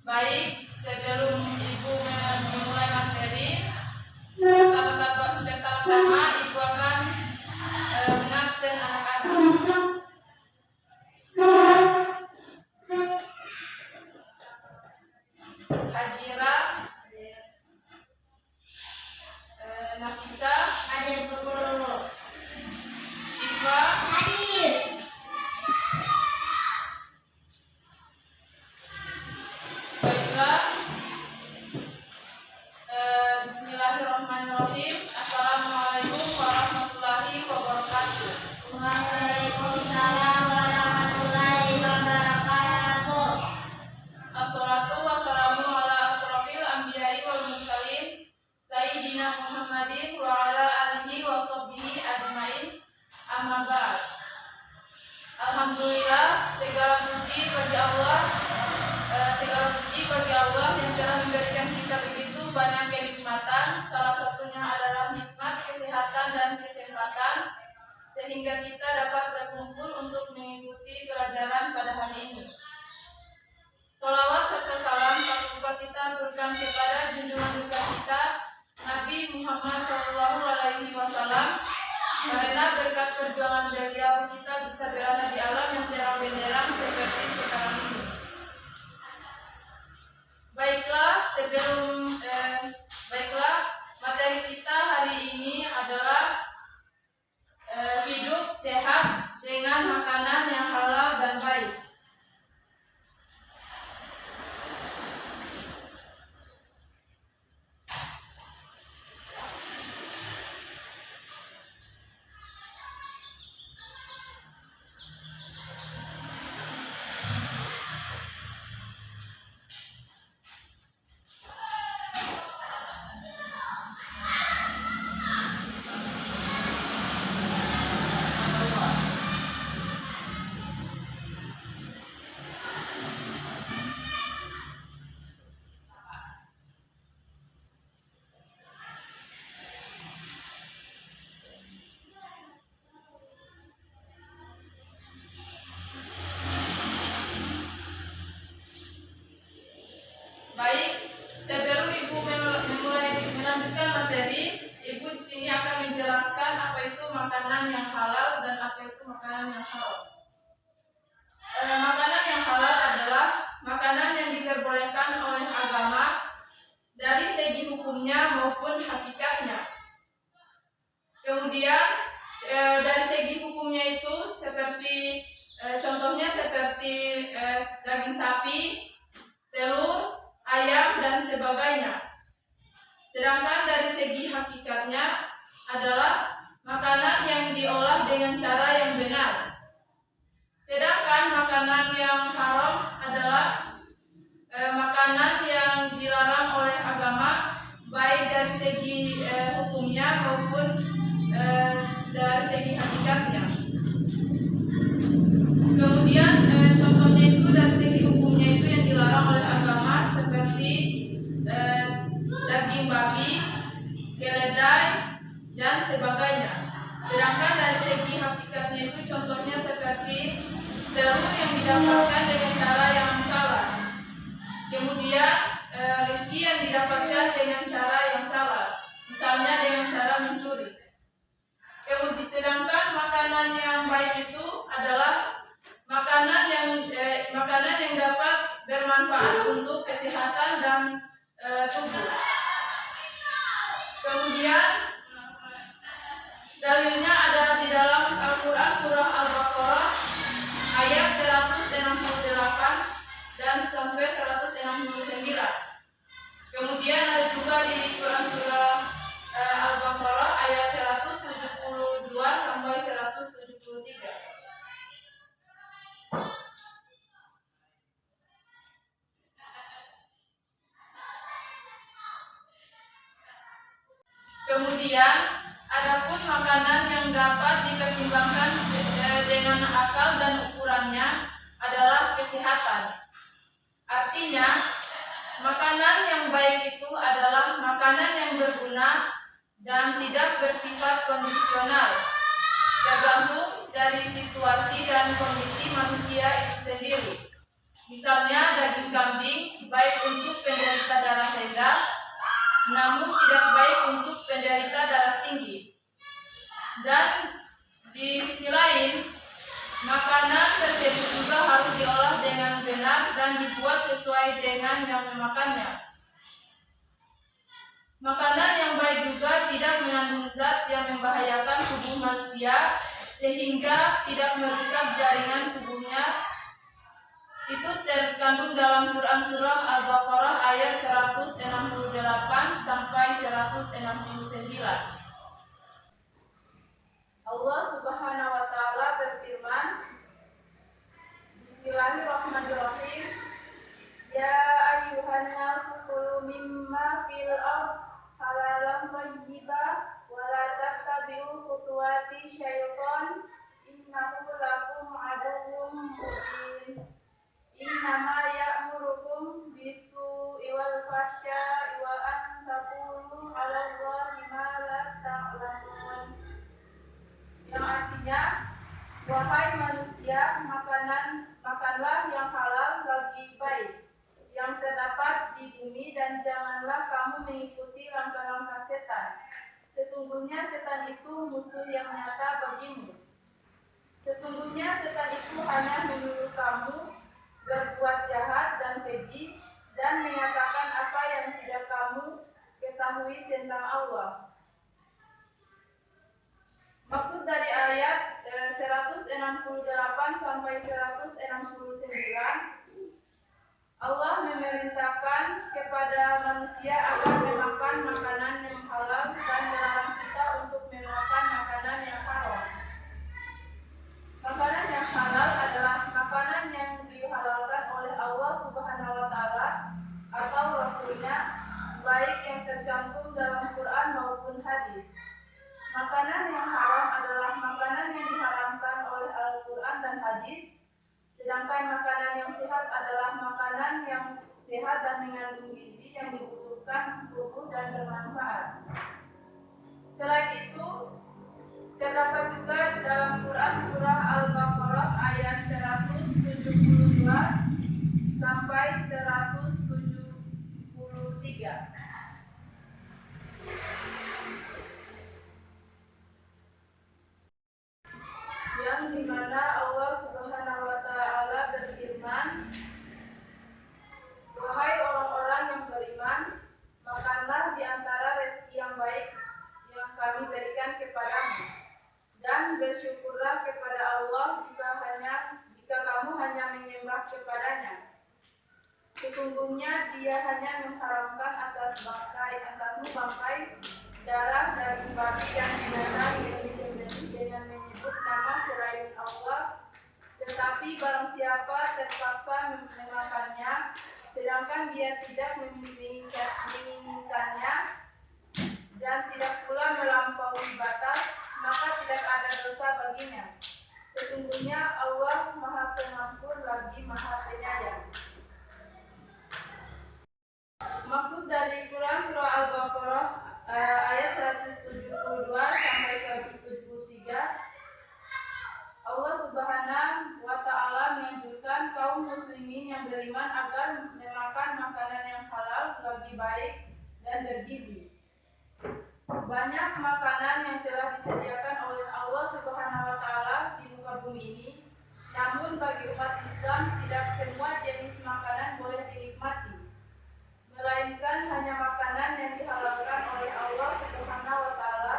Baik, sebelum Ibu memulai materi, pertama-tama Ibu akan mengabsen anak-anak. Hajira, Nafisa, hadir Bu Guru. Syifa, Hadir. baiklah. Bismillahirrahmanirrahim. Assalamualaikum warahmatullahi wabarakatuh. Waalaikumsalam warahmatullahi wabarakatuh. Assalatu wassalamu ala asrofil anbiya'i wal mursalin Sayyidina Muhammadin wa ala alihi wa sahbihi ajmain. Amma ba'd. Alhamdulillah, segala puji bagi Allah yang telah memberikan kita begitu banyak kenikmatan. Salah satunya adalah nikmat kesehatan dan kesempatan sehingga kita dapat berkumpul untuk mengikuti pelajaran pada hari ini. Sholawat serta salam tak lupa kita aturkan kepada junjungan besar kita Nabi Muhammad SAW, karena berkat perjuangan beliau kita bisa berada di alam yang terang benderang seperti sekarang ini. Baiklah, materi kita hari ini adalah hidup sehat dengan makanan yang halal dan baik. Baik, sebelum Ibu memulai melanjutkan materi, Ibu di sini akan menjelaskan apa itu makanan yang halal dan apa itu makanan yang haram. Makanan yang halal adalah makanan yang diperbolehkan oleh agama dari segi hukumnya maupun hakikatnya. Kemudian dari segi hukumnya itu seperti contohnya seperti daging sapi, telur, ayam, dan sebagainya. Sedangkan dari segi hakikatnya adalah makanan yang diolah dengan cara yang benar. Sedangkan makanan yang haram adalah makanan yang dilarang oleh agama, baik dari segi hukumnya maupun dari segi hakikatnya. Kemudian contohnya itu dari segi hukumnya itu yang dilarang oleh agama seperti daging babi, keledai, dan sebagainya. Sedangkan dari segi hakikatnya itu contohnya seperti telur yang didapatkan dengan cara yang salah. Kemudian rezeki yang didapatkan dengan cara yang salah, misalnya dengan cara mencuri. Kemudian sedangkan makanan yang baik itu adalah makanan yang dapat bermanfaat untuk kesehatan dan tubuh. Kemudian dalilnya adalah di dalam Al-Quran surah Al-Baqarah ayat 168 dan sampai 169. Kemudian ada juga di Quran surah Al-Baqarah ayat 172 sampai 173. Kemudian, adapun makanan yang dapat dipertimbangkan dengan akal dan ukurannya adalah kesehatan. Artinya, makanan yang baik itu adalah makanan yang berguna dan tidak bersifat kondisional, tergantung dari situasi dan kondisi manusia itu sendiri. Misalnya daging kambing baik untuk penderita darah rendah, namun tidak baik untuk penderita darah tinggi. Dan di sisi lain, makanan tersebut juga harus diolah dengan benar dan dibuat sesuai dengan yang memakannya. Makanan yang baik juga tidak mengandung zat yang membahayakan tubuh manusia sehingga tidak merusak jaringan tubuhnya. Itu terkandung dalam Quran Surah Al-Baqarah ayat 168 sampai 169. Allah Subhanahu wa taala berfirman, Bismillahirrahmanirrahim. Ya ayyuhan nasu kulu mimma fil ardh halalan thayyibah wa la tattabi'u khutuwati syaitan innahu lakum aduwwum mubin. Innama ya'murukum bisu'i wal fahsya'i wa an taqulu 'ala Allahi ma la ta'lamun. Yang artinya, wahai manusia, makanlah yang halal bagi baik yang terdapat di bumi dan janganlah kamu mengikuti langkah-langkah setan. Sesungguhnya setan itu musuh yang nyata bagimu. Sesungguhnya setan itu hanya menyuruh kamu berbuat jahat dan keji dan mengatakan apa yang tidak kamu ketahui tentang Allah. Maksud dari ayat 168 sampai 169, Allah memerintahkan kepada manusia agar memakan makanan yang halal dan melarang kita untuk memakan makanan yang haram. Makanan yang halal adalah makanan yang dihalalkan oleh Allah Subhanahu wa taala atau Rasulnya, baik yang tercantum dalam Quran maupun hadis. Makanan yang haram adalah makanan yang diharamkan oleh Al-Quran dan hadis, sedangkan makanan yang sehat adalah makanan yang sehat dan mengandung gizi yang dibutuhkan tubuh dan bermanfaat. Selain itu, terdapat juga dalam Quran Surah Al-Baqarah ayat 172 sampai 173. Yang dimana Allah Subhanahu wa taala berfirman, wahai orang-orang yang beriman, makanlah di antara rezeki yang baik yang kami berikan kepadamu, dan bersyukurlah kepada Allah jika kamu hanya menyembah kepadanya. Sesungguhnya Dia hanya mengharamkan atasmu bangkai, darah daging babi dan binatang yang disembelih dengan menyebut nama selain Allah. Tetapi barang siapa terpaksa memakannya, sedangkan dia tidak menginginkannya dan tidak pula melampaui batas, maka tidak ada dosa baginya. Sesungguhnya Allah Maha Pengampun lagi Maha Penyayang. Maksud dari Quran Surah Al-Baqarah ayat 172 sampai 173, Allah Subhanahu wa taala menganjurkan kaum muslimin yang beriman agar memakan makanan yang halal, bagi baik dan bergizi. Banyak makanan yang telah disediakan oleh Allah Subhanahu wa taala di muka bumi ini, namun bagi umat Islam tidak semua jenis makanan boleh dinikmati, melainkan hanya makanan yang dihalalkan oleh Allah Subhanahu wa taala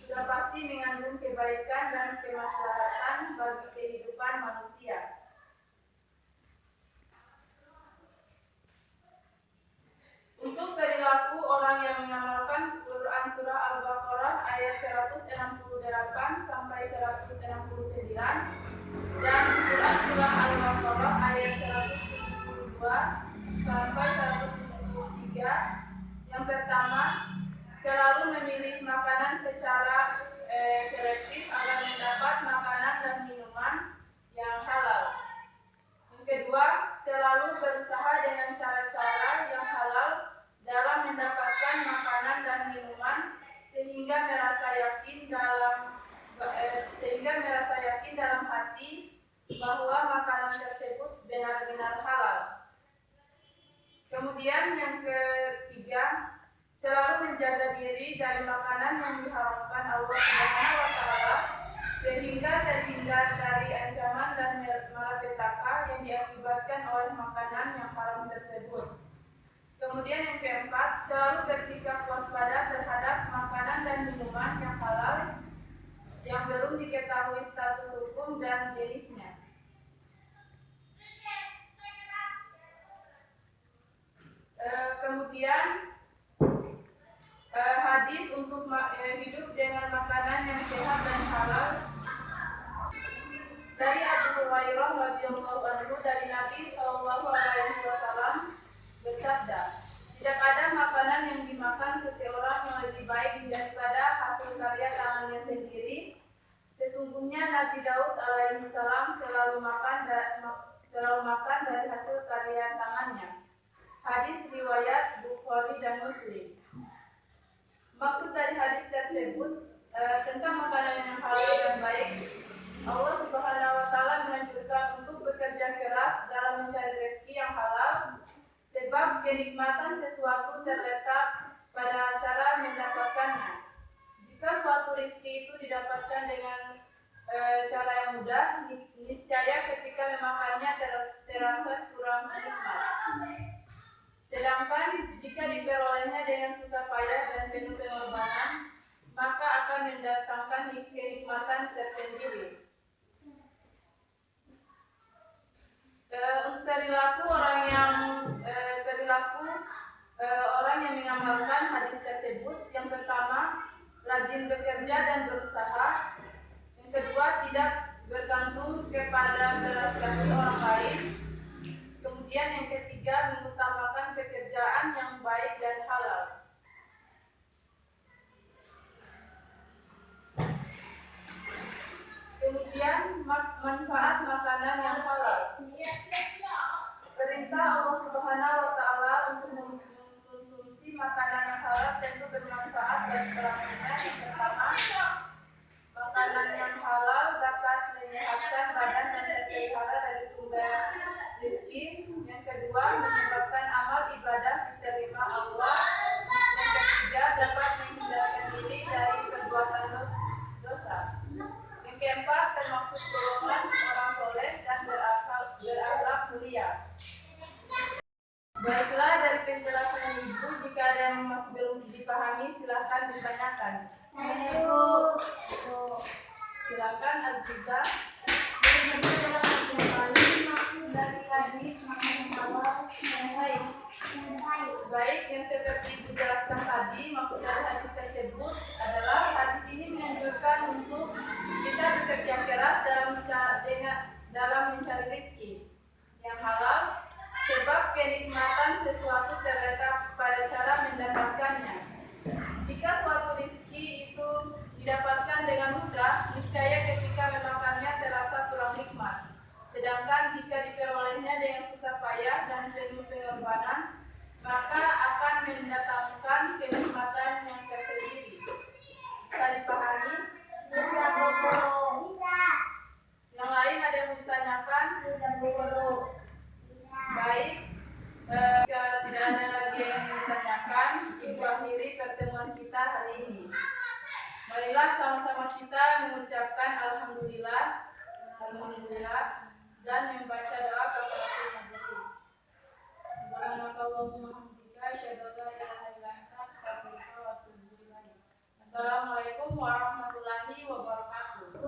sudah pasti mengandung kebaikan dan kemaslahatan bagi kehidupan manusia. Untuk perilaku orang yang mengamalkan Quran Surah Al-Baqarah ayat 168 sampai 169 dan Quran Surah Al-Baqarah ayat 172 sampai 173, yang pertama, selalu memilih makanan secara selektif agar mendapat makanan dan minuman yang halal. Yang kedua, selalu berusaha dengan cara-cara yang halal dalam mendapatkan makanan dan minuman sehingga merasa yakin dalam hati bahwa makanan tersebut benar-benar halal. Kemudian yang ketiga, selalu menjaga diri dari makanan yang diharamkan Allah Subhanahu wa Ta'ala, sehingga terhindar dari ancaman dan malapetaka yang diakibatkan oleh makanan yang haram tersebut. Kemudian yang keempat, selalu bersikap waspada terhadap makanan dan minuman yang halal yang belum diketahui status hukum dan jenisnya. Kemudian hadis untuk hidup dengan makanan yang sehat dan halal dari Abu Hurairah radhiyallahu anhu dari Nabi Shallallahu alaihi wasallam bersabda, tidak ada makanan yang dimakan seseorang yang lebih baik daripada hasil karya tangannya sendiri. Sesungguhnya Nabi Daud alaihi salam selalu makan dari hasil karya tangannya. Hadis riwayat Bukhari dan Muslim. Maksud dari hadis tersebut tentang makanan yang halal dan baik, Allah Subhanahu wa Ta'ala menganjurkan untuk bekerja keras dalam mencari rezeki yang halal, sebab kenikmatan sesuatu terletak pada cara mendapatkannya. Jika suatu rezeki itu didapatkan dengan cara yang mudah, niscaya ketika memakannya terasa kurang nikmat. Sedangkan jika diperolehnya dengan susah payah dan penuh pengorbanan, maka akan mendatangkan kenikmatan tersendiri. Untuk perilaku orang yang mengamalkan hadis tersebut, yang pertama, rajin bekerja dan berusaha. Yang kedua, tidak bergantung kepada belas kasih orang lain. Kemudian yang ketiga, mengutamakan pekerjaan yang baik dan halal. Kemudian manfaat makanan yang halal. Perintah Allah Subhanahu wa Ta'ala untuk mengkonsumsi makanan yang halal tentu bermanfaat bagi pelakunya. Yang pertama, makanan yang halal dapat menyehatkan badan dan terpelihara dari sumber rezeki. Yang kedua, menyebabkan amal ibadah diterima Allah. Yang ketiga, dapat menghindarkan diri dari perbuatan dosa. Yang keempat, termasuk golongan orang soleh dan berakhlak mulia. Baiklah, dari penjelasan Ibu, jika ada yang masih belum dipahami, silakan ditanyakan. Silakan Al-Jiza. Maksud dari hadis makanan halal yang baik. Baik, yang seperti dijelaskan tadi, maksud dari hadis tersebut adalah hadis ini menganjurkan untuk kita bekerja keras dalam mencari rezeki yang halal, sebab kenikmatan sesuatu terletak pada cara mendapatkannya. Jika suatu rezeki itu didapatkan dengan mudah, niscaya ketika memakannya terasa kurang nikmat. Sedangkan jika diperolehnya dengan susah payah dan penuh pengorbanan, maka akan mendatangkan kenikmatan yang tersendiri. Bisa dipahami? Bisa, Bobo. Bisa. Yang lain ada yang mau ditanyakan? Bisa, Bobo. Baik, jika tidak ada lagi yang ingin ditanyakan, Ibu akhiri pertemuan kita hari ini. Marilah sama-sama kita mengucapkan Alhamdulillah dan membaca doa kafaratul majlis. Subhanakallahumma wa bihamdika asyhadu an la ilaha illa anta astaghfiruka wa atubu ilaik. Assalamualaikum warahmatullahi wabarakatuh.